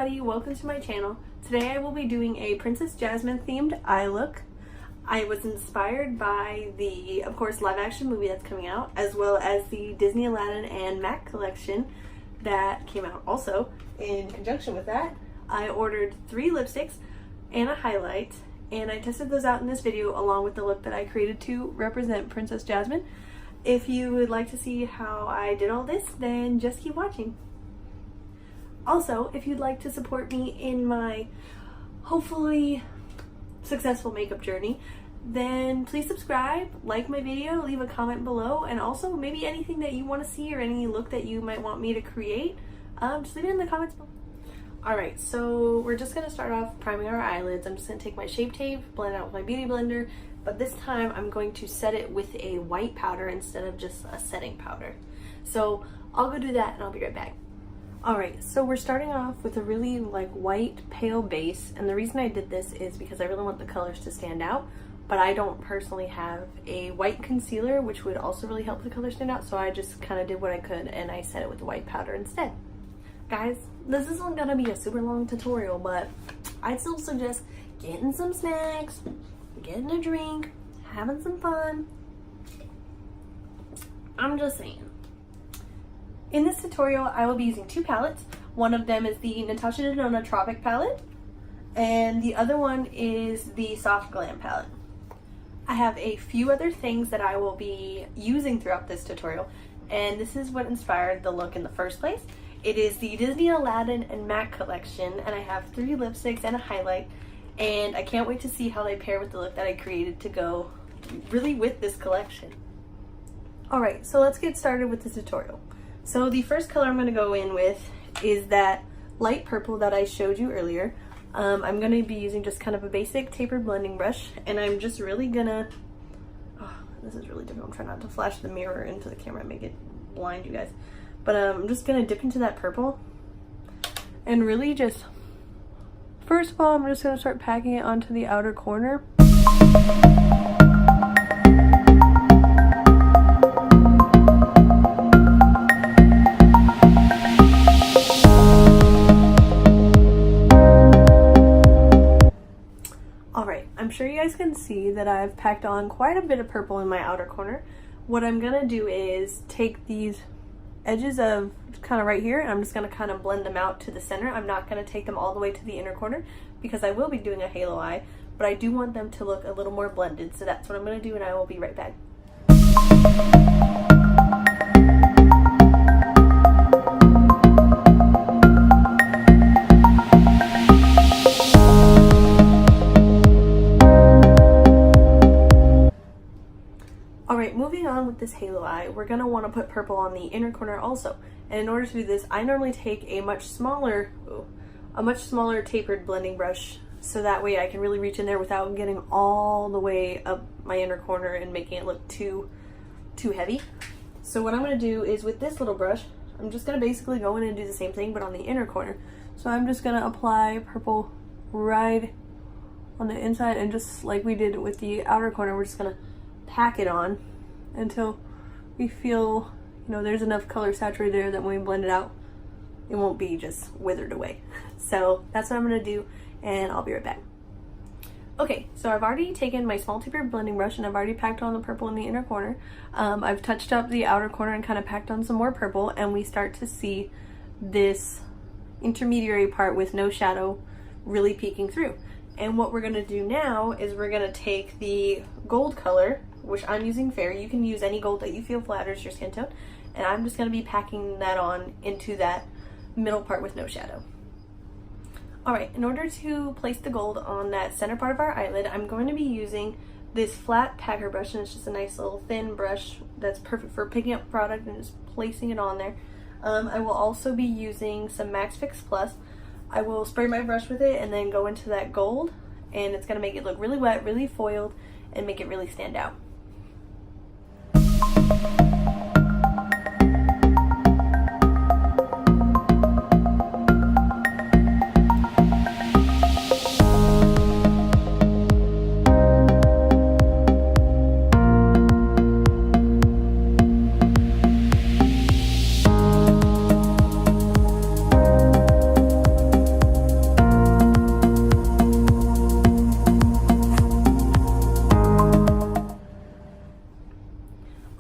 everybody, welcome to my channel. Today I will be doing a Princess Jasmine themed eye look. I was inspired by the, of course, live action movie that's coming out, as well as the Disney Aladdin and M.A.C collection that came out also. In conjunction with that, I ordered 3 lipsticks and a highlight, and I tested those out in this video along with the look that I created to represent Princess Jasmine. If you would like to see how I did all this, then just keep watching. Also, if you'd like to support me in my hopefully successful makeup journey, then please subscribe, like my video, leave a comment below, and also maybe anything that you want to see or any look that you might want me to create, just leave it in the comments below. Alright, so we're just going to start off priming our eyelids. I'm just going to take my Shape Tape, blend it out with my Beauty Blender, but this time I'm going to set it with a white powder instead of just a setting powder. So I'll go do that and I'll be right back. Alright, so we're starting off with a really white pale base, and the reason I did this is because I really want the colors to stand out, but I don't personally have a white concealer which would also really help the colors stand out, so I just kind of did what I could and I set it with the white powder instead. Guys, this isn't gonna be a super long tutorial, but I'd still suggest getting some snacks, getting a drink, having some fun. I'm just saying. In this tutorial, I will be using 2 palettes. One of them is the Natasha Denona Tropic palette, and the other one is the Soft Glam palette. I have a few other things that I will be using throughout this tutorial, and this is what inspired the look in the first place. It is the Disney Aladdin and M.A.C collection, and I have 3 lipsticks and a highlight, and I can't wait to see how they pair with the look that I created to go really with this collection. Alright, so let's get started with the tutorial. So the first color I'm going to go in with is that light purple that I showed you earlier. I'm going to be using just kind of a basic tapered blending brush, and I'm just really gonna, this is really difficult, I'm trying not to flash the mirror into the camera and make it blind you guys. But I'm just going to dip into that purple and really just, first of all, I'm just going to start packing it onto the outer corner. I'm sure you guys can see that I've packed on quite a bit of purple in my outer corner. What I'm gonna do is take these edges of kind of right here, and I'm just gonna kind of blend them out to the center. I'm not gonna take them all the way to the inner corner because I will be doing a halo eye, but I do want them to look a little more blended, so that's what I'm gonna do, and I will be right back. Moving on with this halo eye, we're going to want to put purple on the inner corner also. And in order to do this, I normally take a much smaller tapered blending brush, so that way I can really reach in there without getting all the way up my inner corner and making it look too heavy. So what I'm going to do is with this little brush, I'm just going to basically go in and do the same thing but on the inner corner. So I'm just going to apply purple right on the inside, and just like we did with the outer corner, we're just going to pack it on until we feel, there's enough color saturated there that when we blend it out, it won't be just withered away. So that's what I'm going to do, and I'll be right back. Okay, so I've already taken my small tapered blending brush and I've already packed on the purple in the inner corner. I've touched up the outer corner and kind of packed on some more purple, and we start to see this intermediary part with no shadow really peeking through. And what we're going to do now is we're going to take the gold color, which I'm using Fair. You can use any gold that you feel flatters your skin tone, and I'm just going to be packing that on into that middle part with no shadow. Alright, in order to place the gold on that center part of our eyelid, I'm going to be using this flat packer brush, and it's just a nice little thin brush that's perfect for picking up product and just placing it on there. I will also be using some M.A.C Fix Plus. I will spray my brush with it and then go into that gold, and it's going to make it look really wet, really foiled, and make it really stand out.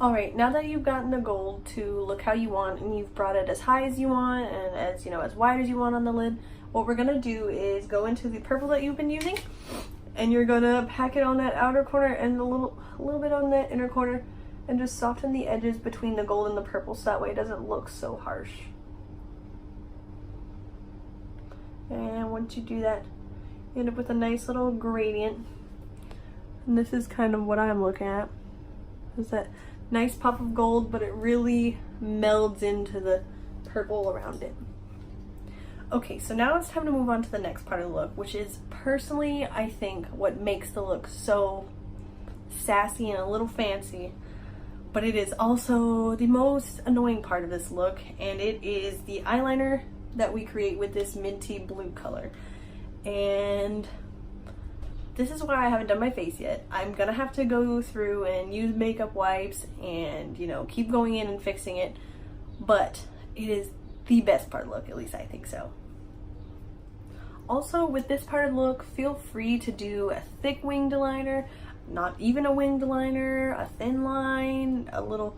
Alright, now that you've gotten the gold to look how you want and you've brought it as high as you want and as, you know, as wide as you want on the lid, what we're gonna do is go into the purple that you've been using and you're gonna pack it on that outer corner and a little bit on that inner corner and just soften the edges between the gold and the purple so that way it doesn't look so harsh. And once you do that, you end up with a nice little gradient. And this is kind of what I'm looking at. Is that nice pop of gold, but it really melds into the purple around it. Okay, so now it's time to move on to the next part of the look, which is personally, I think, what makes the look so sassy and a little fancy, but it is also the most annoying part of this look, and it is the eyeliner that we create with this minty blue color. And this is why I haven't done my face yet. I'm gonna have to go through and use makeup wipes and, you know, keep going in and fixing it, but it is the best part of the look, at least I think so. Also, with this part of the look, feel free to do a thick winged liner, not even a winged liner, a thin line, a little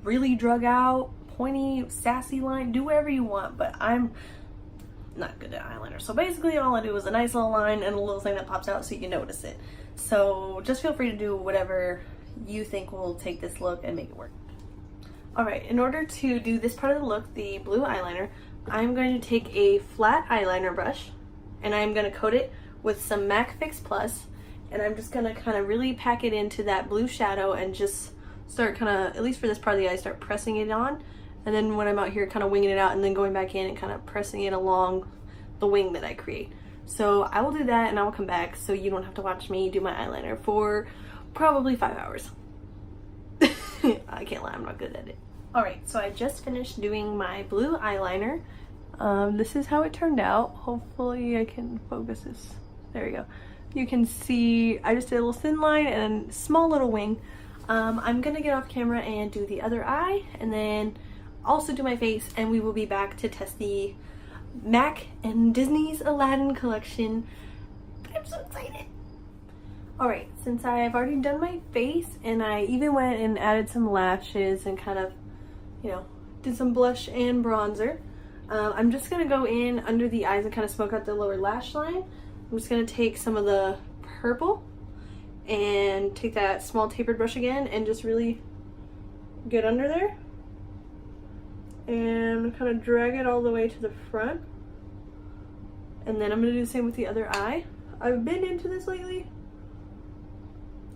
really drug out, pointy, sassy line, do whatever you want, but I'm not good at eyeliner. So basically all I do is a nice little line and a little thing that pops out so you can notice it. So just feel free to do whatever you think will take this look and make it work. Alright, in order to do this part of the look, the blue eyeliner, I'm going to take a flat eyeliner brush and I'm going to coat it with some M.A.C Fix Plus, and I'm just going to kind of really pack it into that blue shadow and just start kind of, at least for this part of the eye, start pressing it on. And then when I'm out here kind of winging it out and then going back in and kind of pressing it along the wing that I create. So I will do that and I will come back so you don't have to watch me do my eyeliner for probably 5 hours. I can't lie, I'm not good at it. Alright, so I just finished doing my blue eyeliner. This is how it turned out. Hopefully I can focus this. There we go. You can see I just did a little thin line and a small little wing. I'm gonna get off camera and do the other eye and then also do my face, and we will be back to test the M.A.C and Disney's Aladdin Collection. But I'm so excited! Alright, since I've already done my face and I even went and added some lashes and kind of, you know, did some blush and bronzer, I'm just going to go in under the eyes and kind of smoke out the lower lash line. I'm just going to take some of the purple and take that small tapered brush again and just really get under there. And kind of drag it all the way to the front. And then I'm going to do the same with the other eye. I've been into this lately.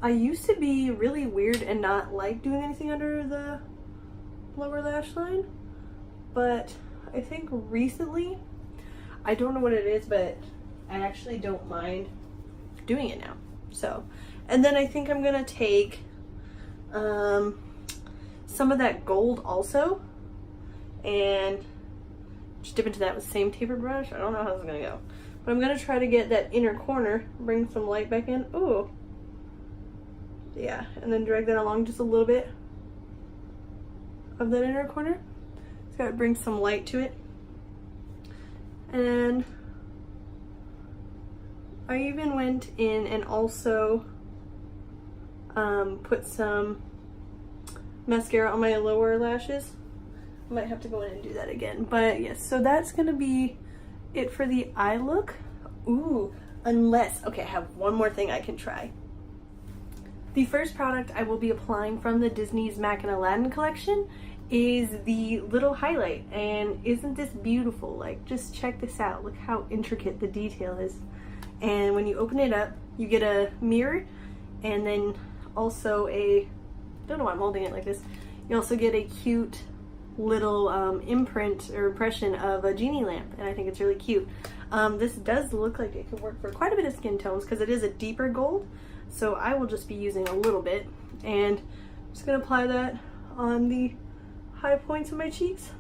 I used to be really weird and not like doing anything under the lower lash line. But I think recently, I don't know what it is, but I actually don't mind doing it now. So, and then I think I'm going to take some of that gold also and just dip into that with the same tapered brush. I don't know how this is gonna go, but I'm gonna try to get that inner corner, bring some light back in. Ooh, yeah, and then drag that along just a little bit of that inner corner. Just gotta bring some light to it. And I even went in and also put some mascara on my lower lashes. Might have to go in and do that again, but yes, so that's gonna be it for the eye look. Ooh, unless, okay, I have one more thing I can try. The first product I will be applying from the Disney's M.A.C and Aladdin collection is the little highlight, and isn't this beautiful? Like, just check this out. Look how intricate the detail is. And when you open it up, you get a mirror, and then also I don't know why I'm holding it like this. You also get a cute little imprint or impression of a genie lamp, and I think it's really cute. This does look like it could work for quite a bit of skin tones because it is a deeper gold, so I will just be using a little bit, and I'm just gonna apply that on the high points of my cheeks.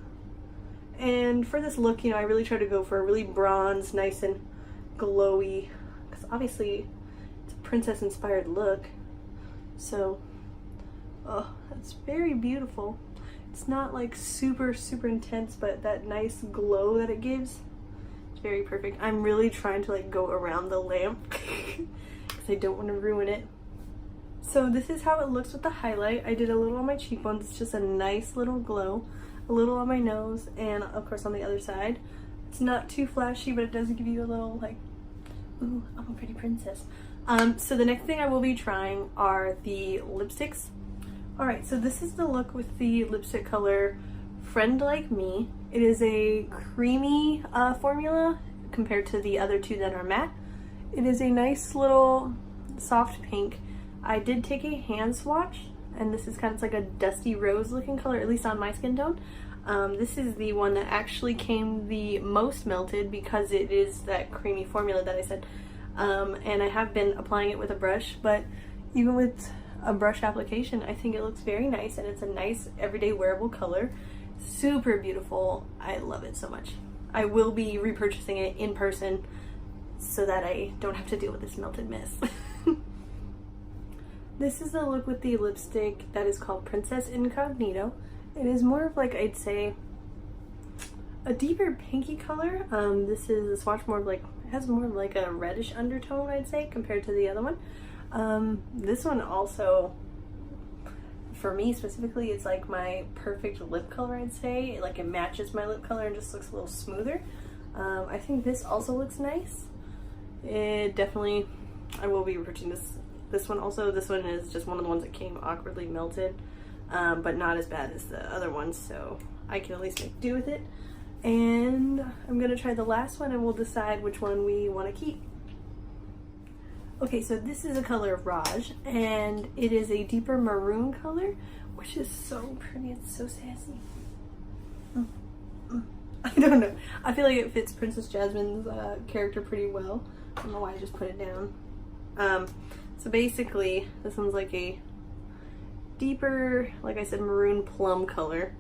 And for this look, you know, I really try to go for a really bronze, nice and glowy, because obviously it's a princess inspired look. So oh, that's very beautiful. It's not like super intense, but that nice glow that it gives, it's very perfect. I'm really trying to like go around the lamp because I don't want to ruin it. So this is how it looks with the highlight. I did a little on my cheekbones. It's just a nice little glow. A little on my nose and of course on the other side. It's not too flashy, but it does give you a little like, ooh, I'm a pretty princess. So the next thing I will be trying are the lipsticks. Alright, so this is the look with the lipstick color Friend Like Me. It is a creamy formula compared to the other two that are matte. It is a nice little soft pink. I did take a hand swatch, and this is kind of like a dusty rose looking color, at least on my skin tone. This is the one that actually came the most melted because it is that creamy formula that I said. And I have been applying it with a brush, but even with a brush application, I think it looks very nice, and it's a nice everyday wearable color. Super beautiful. I love it so much. I will be repurchasing it in person so that I don't have to deal with this melted mess. This is the look with the lipstick that is called Princess Incognito. It is more of like, I'd say, a deeper pinky color. This is a swatch more of like, it has more of like a reddish undertone, I'd say, compared to the other one. This one also, for me specifically, it's like my perfect lip color, I'd say. Like it matches my lip color and just looks a little smoother. I think this also looks nice. It definitely, I will be repurchasing this one also. This one is just one of the ones that came awkwardly melted, but not as bad as the other ones, so I can at least make do with it. And I'm gonna try the last one and we'll decide which one we want to keep. Okay, so this is a color of Rajah, and it is a deeper maroon color, which is so pretty. It's so sassy. I don't know. I feel like it fits Princess Jasmine's character pretty well. I don't know why I just put it down. So basically, this one's like a deeper, like I said, maroon plum color.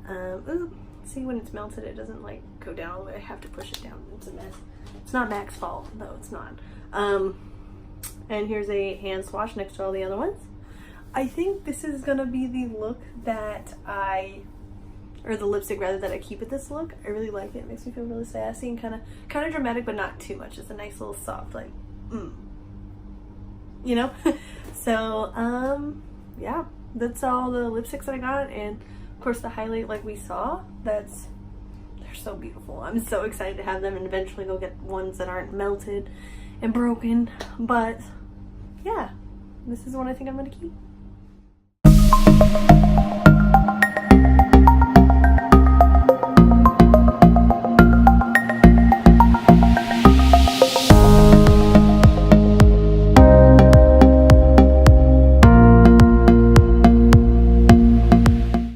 Ooh, see, when it's melted, it doesn't like go down all the way. I have to push it down. It's a mess. It's not MAC's fault, though. It's not. And here's a hand swatch next to all the other ones. I think this is gonna be the look that or the lipstick rather, that I keep with this look. I really like it. It makes me feel really sassy and kind of dramatic, but not too much. It's a nice little soft, like, you know? So, yeah, that's all the lipsticks that I got. And of course the highlight, like we saw, they're so beautiful. I'm so excited to have them and eventually go get ones that aren't melted and broken. But yeah, this is the one I think I'm gonna keep.